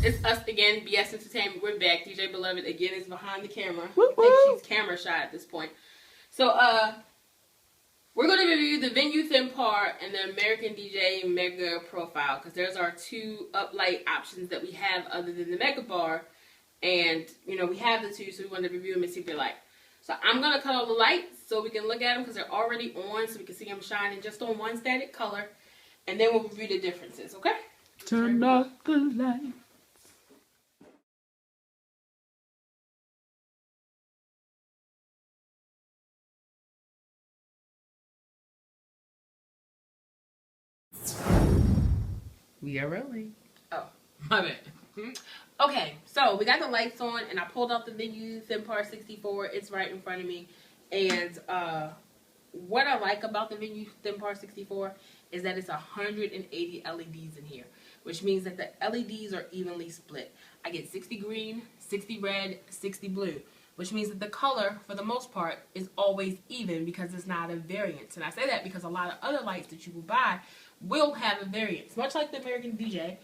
It's us again, BS Entertainment. We're back. DJ Beloved again is behind the camera. Woo I think she's camera shy at this point. So, we're going to review the Venue ThinPar and the American DJ Mega Profile, because there's our two uplight options that we have other than the Mega Bar. And, you know, we have the two, so we want to review them and see if they like. So I'm going to cut all the lights so we can look at them, because they're already on, so we can see them shining just on one static color. And then we'll review the differences, okay? Turn off the lights. We are rolling. Oh, my bad. Okay, so we got the lights on, and I pulled out the Venue ThinPar64. It's right in front of me. And what I like about the Venue ThinPar64 is that it's 180 LEDs in here, which means that the LEDs are evenly split. I get 60 green, 60 red, 60 blue, which means that the color, for the most part, is always even because it's not a variance. And I say that because a lot of other lights that you will buy will have a variance. Much like the American DJ,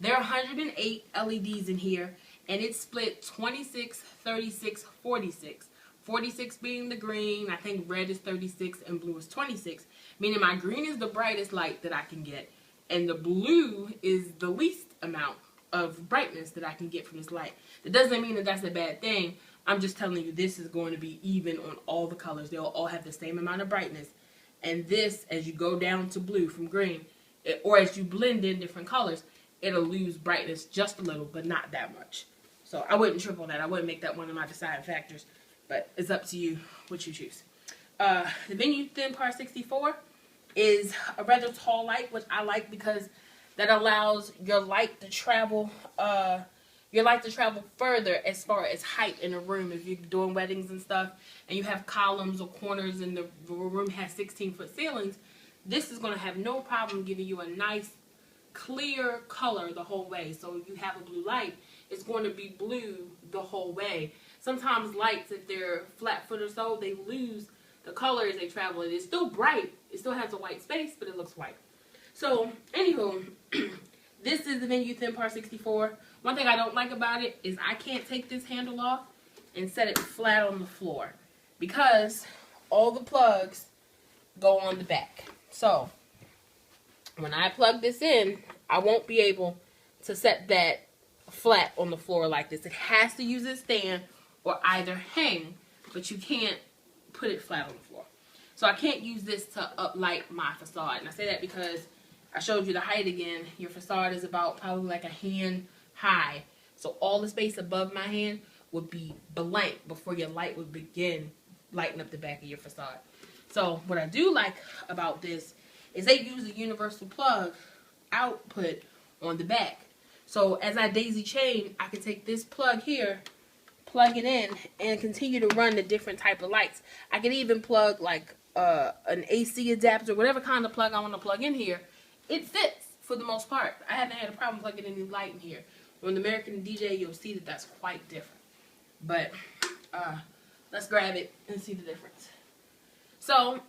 there are 108 LEDs in here, and it's split 26, 36, 46. 46 being the green, I think red is 36, and blue is 26. Meaning my green is the brightest light that I can get, and the blue is the least amount of brightness that I can get from this light. That doesn't mean that that's a bad thing. I'm just telling you this is going to be even on all the colors. They'll all have the same amount of brightness. And this, as you go down to blue from green, or as you blend in different colors, it'll lose brightness just a little, but not that much. So I wouldn't trip on that. I wouldn't make that one of my deciding factors. But it's up to you what you choose. The Venue ThinPar64 is a rather tall light, which I like because that allows your light to travel further as far as height in a room. If you're doing weddings and stuff, and you have columns or corners, and the room has 16-foot ceilings, this is going to have no problem giving you a nice, clear color the whole way. So if you have a blue light, it's going to be blue the whole way. Sometimes lights, if they're flat-foot or so, they lose the color as they travel. It is still bright. It still has a white space, but it looks white. So, anywho, this is the Venue ThinPar64. One thing I don't like about it is I can't take this handle off and set it flat on the floor, because all the plugs go on the back. So, when I plug this in, I won't be able to set that flat on the floor like this. It has to use a stand or either hang, but you can't put it flat on the floor. So I can't use this to uplight my facade. And I say that because I showed you the height again. Your facade is about probably like a hand high. So all the space above my hand would be blank before your light would begin lighting up the back of your facade. So what I do like about this is they use a universal plug output on the back. So as I daisy chain, I can take this plug here, plug it in, and continue to run the different type of lights. I can even plug like an AC adapter, whatever kind of plug I want to plug in here. It fits for the most part. I haven't had a problem plugging any light in here. On the American DJ, you'll see that that's quite different. But let's grab it and see the difference. So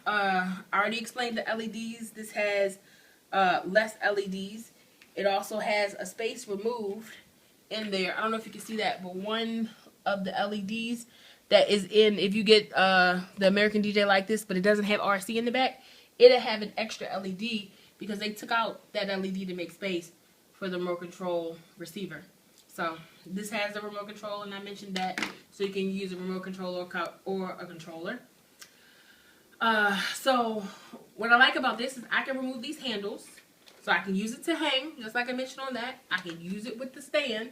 I already explained the LEDs. This has less LEDs. It also has a space removed in there. I don't know if you can see that, but one of the LEDs that is in, if you get the American DJ like this, but it doesn't have RC in the back, it'll have an extra LED because they took out that LED to make space for the remote control receiver. So this has the remote control, and I mentioned that, so you can use a remote control or a controller. So what I like about this is I can remove these handles. So I can use it to hang, just like I mentioned on that. I can use it with the stand,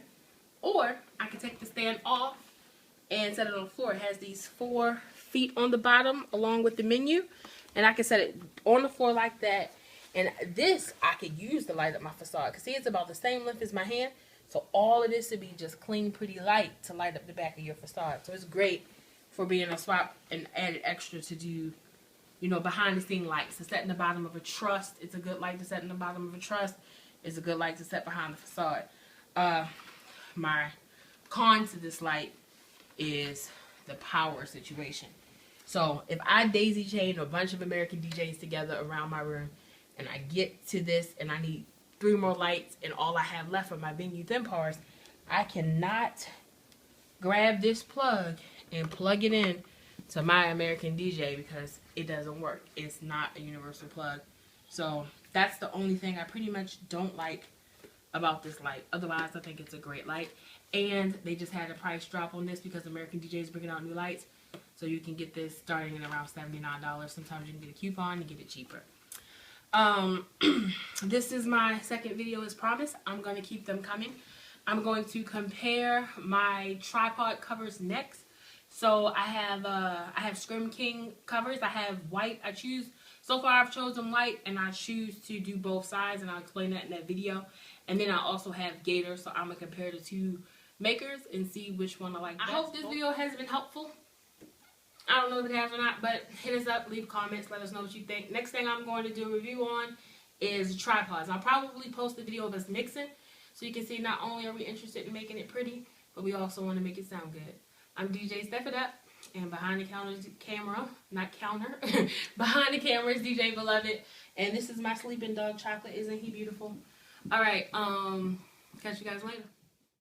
or I can take the stand off and set it on the floor. It has these 4 feet on the bottom along with the menu, and I can set it on the floor like that. And this, I could use to light up my facade. Because see, it's about the same length as my hand, so all of this would be just clean, pretty light to light up the back of your facade. So it's great for being a swap and added extra to do, you know, behind the scene lights. To set in the bottom of a truss, it's a good light to set in the bottom of a truss. It's a good light to set behind the facade. My con to this light is the power situation. So if I daisy chain a bunch of American DJs together around my room, and I get to this and I need 3 more lights, and all I have left for my Venue ThinPars. I cannot grab this plug and plug it in to my American DJ because it doesn't work. It's not a universal plug. So that's the only thing I pretty much don't like about this light. Otherwise, I think it's a great light. And they just had a price drop on this because American DJ is bringing out new lights. So you can get this starting at around $79. Sometimes you can get a coupon and get it cheaper. This is my second video as promised. I'm going to keep them coming. I'm going to compare my tripod covers next. So I have Scrim King covers. I have white. So far I've chosen white, and I choose to do both sides, and I'll explain that in that video. And then I also have Gator, so I'm going to compare the two makers and see which one I like best. I hope this video has been helpful. I don't know if it has or not, but hit us up, leave comments, let us know what you think. Next thing I'm going to do a review on is tripods. I'll probably post a video of us mixing, so you can see not only are we interested in making it pretty, but we also want to make it sound good. I'm DJ Step It Up, and behind the camera, behind the camera is DJ Beloved, and this is my sleeping dog Chocolate. Isn't he beautiful? Alright, catch you guys later.